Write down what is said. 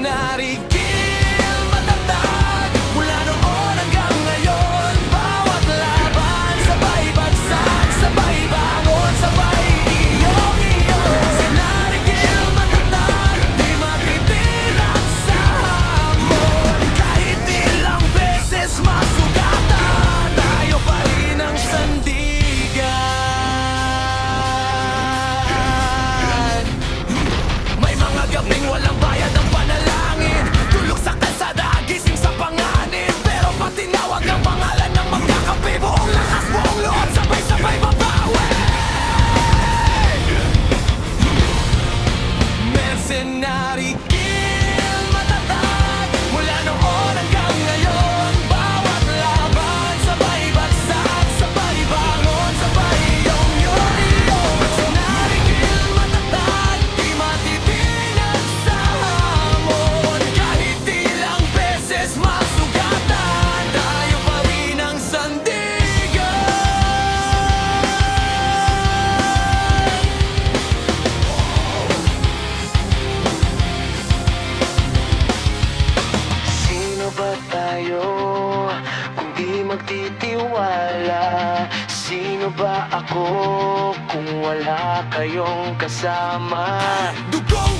narigil, matatag mula noon hanggang ngayon. Bawat laban, sabay bagsak, sabay bangon, sabay iyong-iyo. Sinarigil, matatag, di matitinag sa hamon. Kahit ilang beses masugatan, tayo pa rin ang sandigan. May mga gabing walang bayad ang panalangin, tulog sa kalsada, gising sa panganib. Pero pag tinawag ang pangalan ng magkakape, buong lakas, buong loob, sabay-sabay babawi. Mercenary kill, matatag mula noon hanggang ngayon. Bawat laban, sabay bagsak, sabay bangon, sabay iyong-iyo. Mercenary kill, matatag, di matitinag sa hamon. Kahit ilang beses masugatan, tayo pa rin ang sandigan. Sino ba tayo kung di magtitiwala? Sino ba ako kung wala kayong kasama? Dugong